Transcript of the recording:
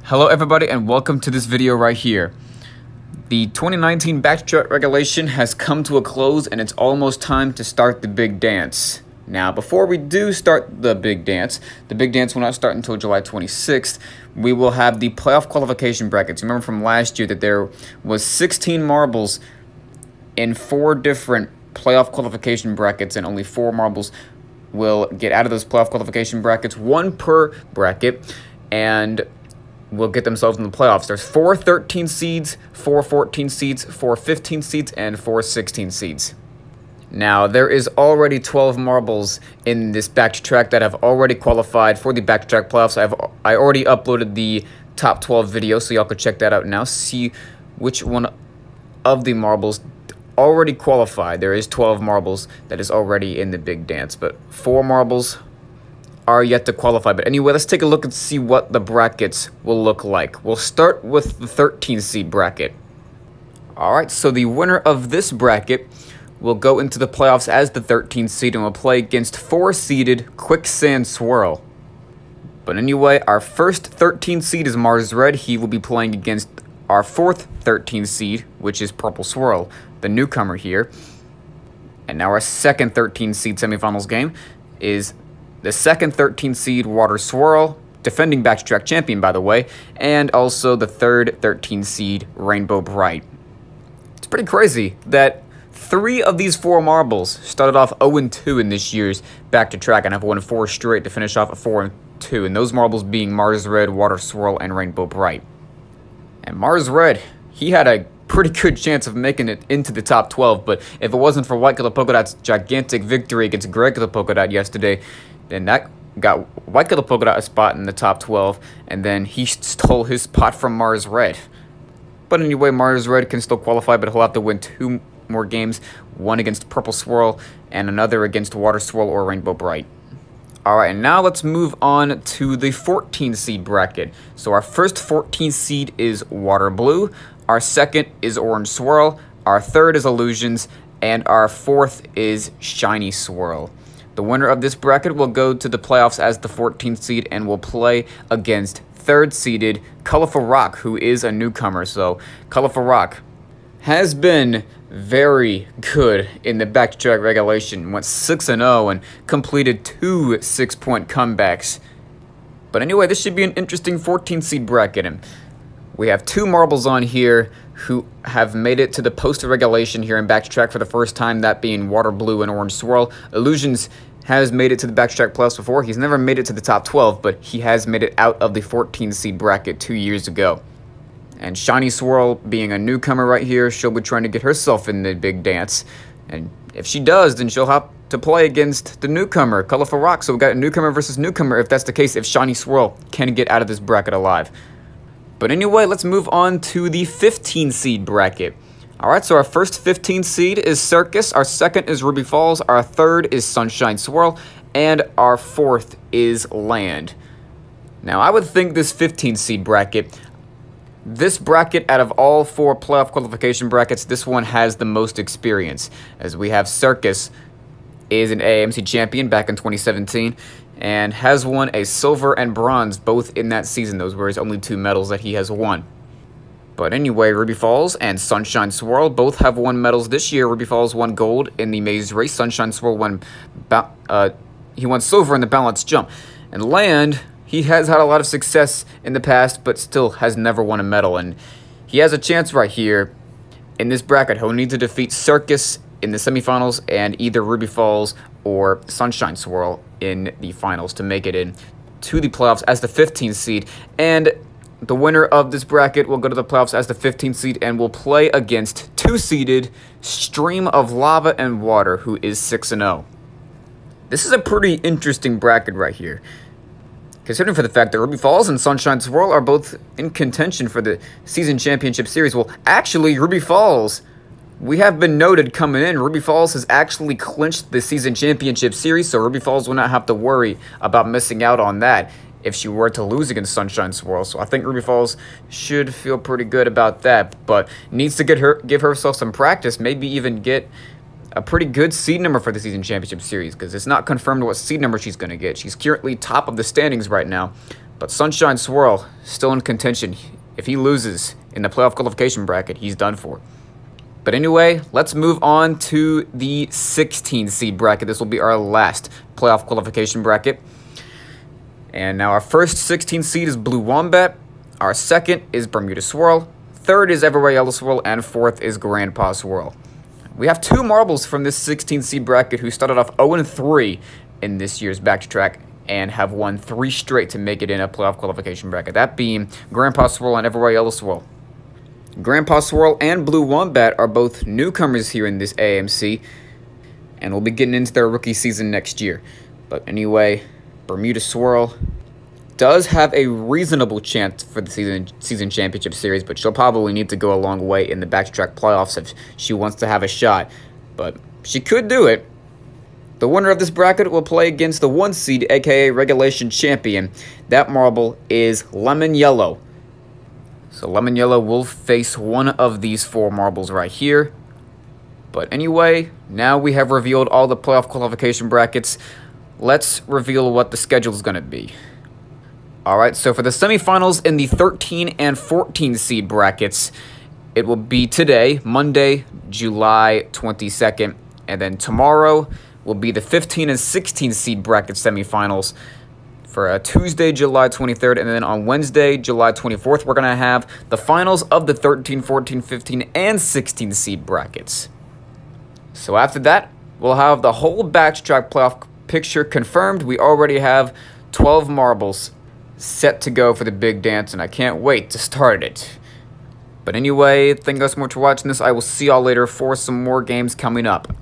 Hello everybody and welcome to this video right here. The 2019 Backtrack regulation has come to a close and it's almost time to start the big dance. Now before we do start the big dance will not start until July 26th. We will have the playoff qualification brackets. Remember from last year that there was 16 marbles in 4 different playoff qualification brackets and only 4 marbles will get out of those playoff qualification brackets, 1 per bracket, and will get themselves in the playoffs. There's 4 13 seeds, 4 14 seeds, 4 15 seeds, and 4 16 seeds. Now, there is already 12 marbles in this Backtrack that have already qualified for the Backtrack playoffs. I already uploaded the top 12 video, so y'all could check that out now. See which one of the marbles already qualified. There is 12 marbles that is already in the big dance, but 4 marbles are yet to qualify. But anyway, let's take a look and see what the brackets will look like. We'll start with the 13 seed bracket. Alright, so the winner of this bracket will go into the playoffs as the 13 seed and will play against 4-seeded Quicksand Swirl. But anyway, our first 13 seed is Mars Red. He will be playing against our 4th 13 seed, which is Purple Swirl, the newcomer here. And now our second 13 seed semifinals game is the second 13 seed Water Swirl, defending Backtrack champion by the way, and also the third 13 seed Rainbow Bright. It's pretty crazy that 3 of these 4 marbles started off 0-2 in this year's Backtrack and have won 4 straight to finish off at 4-2, and those marbles being Mars Red, Water Swirl, and Rainbow Bright. And Mars Red, he had a pretty good chance of making it into the top 12, but if it wasn't for White Color Polka Dot's gigantic victory against Gray Color Polka Dot yesterday, then that got White Color Polka Dot a spot in the top 12, and then he stole his spot from Mars Red. But anyway, Mars Red can still qualify, but he'll have to win 2 more games, one against Purple Swirl and another against Water Swirl or Rainbow Bright. Alright, and now let's move on to the 14 seed bracket. So our first 14 seed is Water Blue, our second is Orange Swirl, our third is Illusions, and our 4th is Shiny Swirl. The winner of this bracket will go to the playoffs as the 14th seed and will play against 3rd seeded Colorful Rock, who is a newcomer. So Colorful Rock has been very good in the Backtrack regulation. Went 6-0 and completed 2 6-point comebacks. But anyway, this should be an interesting 14 seed bracket. And we have 2 marbles on here who have made it to the post-regulation here in Backtrack for the first time, that being Water Blue and Orange Swirl. Illusions has made it to the Backtrack playoffs before. He's never made it to the top 12, but he has made it out of the 14 seed bracket 2 years ago. And Shiny Swirl, being a newcomer right here, she'll be trying to get herself in the big dance. And if she does, then she'll have to play against the newcomer, Colorful Rock. So we got a newcomer versus newcomer if that's the case, if Shiny Swirl can get out of this bracket alive. But anyway, let's move on to the 15 seed bracket. Alright, so our first 15 seed is Circus, our second is Ruby Falls, our third is Sunshine Swirl, and our 4th is Land. Now, I would think this 15 seed bracket, this bracket out of all 4 playoff qualification brackets, this one has the most experience, as we have Circus is an AMC champion back in 2017, and has won a silver and bronze both in that season. Those were his only 2 medals that he has won. But anyway, Ruby Falls and Sunshine Swirl both have won medals this year. Ruby Falls won gold in the maze race. Sunshine Swirl won silver in the balance jump. And Land, he has had a lot of success in the past, but still has never won a medal. And he has a chance right here in this bracket. He'll need to defeat Circus in the semifinals and either Ruby Falls or Sunshine Swirl in the finals to make it in to the playoffs as the 15th seed. And the winner of this bracket will go to the playoffs as the 15th seed and will play against 2-seeded Stream of Lava and Water, who is 6-0. This is a pretty interesting bracket right here, considering for the fact that Ruby Falls and Sunshine Swirl are both in contention for the season championship series. Well, actually, Ruby Falls, we have been noted coming in, Ruby Falls has actually clinched the season championship series, so Ruby Falls will not have to worry about missing out on that if she were to lose against Sunshine Swirl. So I think Ruby Falls should feel pretty good about that, but needs to give herself some practice, maybe even get a pretty good seed number for the season championship series, because it's not confirmed what seed number she's going to get. She's currently top of the standings right now, But Sunshine Swirl, still in contention. If he loses in the playoff qualification bracket, he's done for. But anyway, let's move on to the 16 seed bracket. This will be our last playoff qualification bracket. And now our first 16 seed is Blue Wombat. Our second is Bermuda Swirl. Third is Everywhere Yellow Swirl. And fourth is Grandpa Swirl. We have two marbles from this 16 seed bracket who started off 0-3 in this year's back-to-track and have won 3 straight to make it in a playoff qualification bracket. That being Grandpa Swirl and Everywhere Yellow Swirl. Grandpa Swirl and Blue Wombat are both newcomers here in this AMC and will be getting into their rookie season next year. But anyway, Bermuda Swirl does have a reasonable chance for the season championship series, but she'll probably need to go a long way in the back-to-track playoffs if she wants to have a shot. But she could do it. The winner of this bracket will play against the 1 seed, aka regulation champion. That marble is Lemon Yellow. So Lemon Yellow will face one of these 4 marbles right here. But anyway, now we have revealed all the playoff qualification brackets. Let's reveal what the schedule is going to be. Alright, so for the semifinals in the 13 and 14 seed brackets, it will be today, Monday, July 22nd, and then tomorrow will be the 15 and 16 seed bracket semifinals for Tuesday, July 23rd, and then on Wednesday, July 24th, we're going to have the finals of the 13, 14, 15, and 16 seed brackets. So after that, we'll have the whole back-to-track playoff picture confirmed. We already have 12 marbles set to go for the big dance, and I can't wait to start it. But anyway, thank you guys so much for watching this. I will see y'all later for some more games coming up.